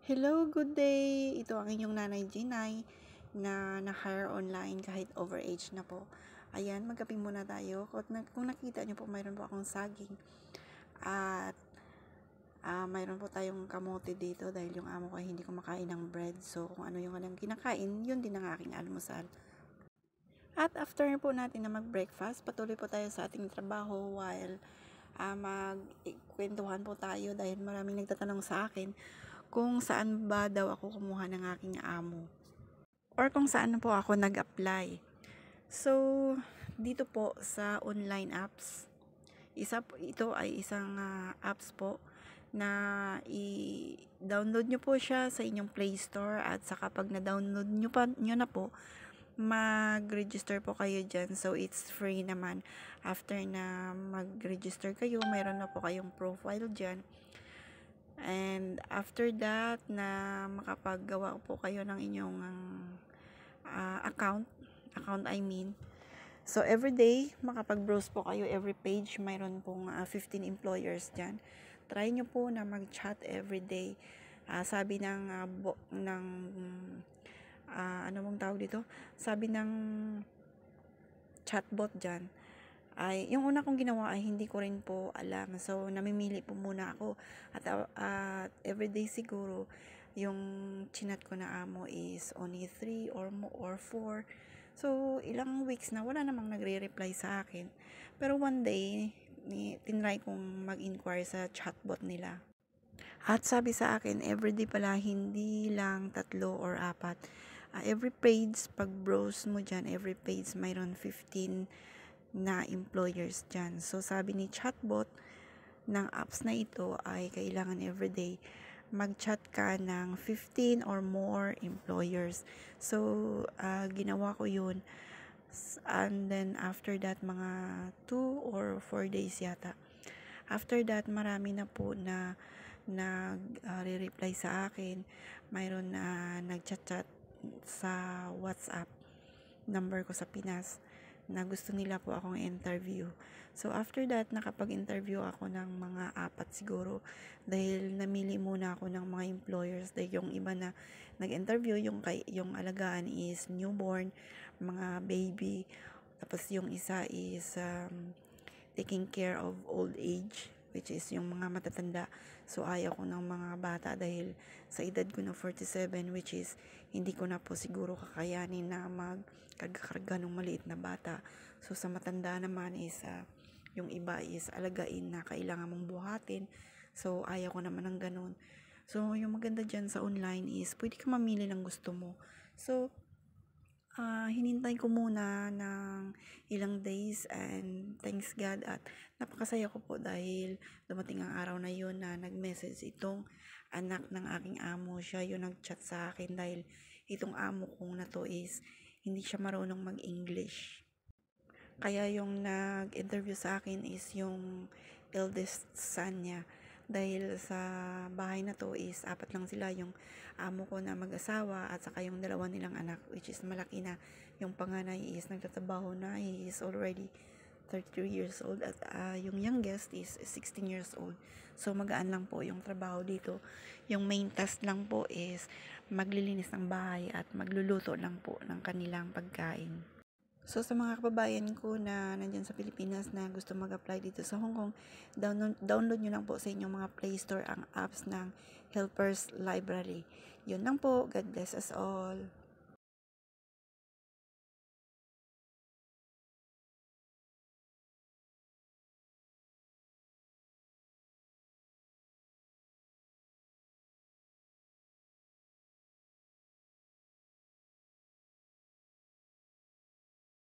Hello, good day! Ito ang inyong nanay Ginay na na-hire online kahit overage na po. Ayan, magkape muna tayo. Kung nakita nyo po, mayroon po akong saging. At mayroon po tayong kamote dito dahil yung amo ko ay hindi kumakain ng bread. So, kung ano yung kanyang kinakain, yun din ang aking almusal. At after po natin na mag-breakfast, patuloy po tayo sa ating trabaho while magkwentuhan po tayo dahil maraming nagtatanong sa akin kung saan ba daw ako kumuha ng aking amo or kung saan po ako nag-apply. So, dito po sa online apps, ito ay isang apps po na i-download nyo po siya sa inyong Play Store at saka pag na-download nyo na po, mag-register po kayo dyan. So, it's free naman. After na mag-register kayo, mayroon na po kayong profile dyan. And after that, na makapaggawa po kayo ng inyong account I mean. So, every day, makapag-browse po kayo every page. Mayroon pong 15 employers dyan. Try nyo po na mag-chat every day. Sabi ng ano mong tawag dito? Sabi ng chatbot dyan, ay yung una kong ginawa ay hindi ko rin po alam. So, namimili po muna ako. At everyday siguro, yung chinat ko na amo is only 3 or 4. So, ilang weeks na wala namang nagre-reply sa akin. Pero one day, tinry kong mag-inquire sa chatbot nila. At sabi sa akin, everyday pala, hindi lang 3 or 4. Every page, pag browse mo dyan, every page mayroon 15 na employers dyan. So, sabi ni chatbot ng apps na ito ay kailangan everyday mag-chat ka ng 15 or more employers. So, ginawa ko yun. And then, after that, mga 2 or 4 days yata. After that, marami na po na nag-reply sa akin. Mayroon na nag-chat-chat sa WhatsApp number ko sa Pinas na gusto nila po akong interview. So, after that, nakapag-interview ako ng mga 4 siguro dahil namili muna ako ng mga employers dahil yung iba na nag-interview, yung alagaan is newborn, mga baby, tapos yung isa is taking care of old age, which is yung mga matatanda. So, ayaw ko ng mga bata dahil sa edad ko na 47, which is hindi ko na po siguro kakayanin na magkarga ng maliit na bata. So, sa matanda naman is yung iba is alagain na kailangan mong buhatin. So, ayaw ko naman ng ganun. So, yung maganda dyan sa online is pwede ka mamili ng gusto mo. So, hinintay ko muna ng ilang days and thanks God at napakasaya ko po dahil dumating ang araw na yun na nag-message itong anak ng aking amo. Siya yung nag-chat sa akin dahil itong amo kong na to is hindi siya marunong mag-English. Kaya yung nag-interview sa akin is yung eldest son niya. Dahil sa bahay na to is 4 lang sila, yung amo ko na mag-asawa at saka yung 2 nilang anak, which is malaki na. Yung panganay is nagtatrabaho na, he is already 33 years old at yung youngest is 16 years old. So magaan lang po yung trabaho dito. Yung main task lang po is maglilinis ng bahay at magluluto lang po ng kanilang pagkain. So, sa mga kababayan ko na nandyan sa Pilipinas na gusto mag-apply dito sa Hong Kong, download nyo lang po sa inyong mga Play Store ang apps ng Helpers Library. Yun lang po. God bless us all.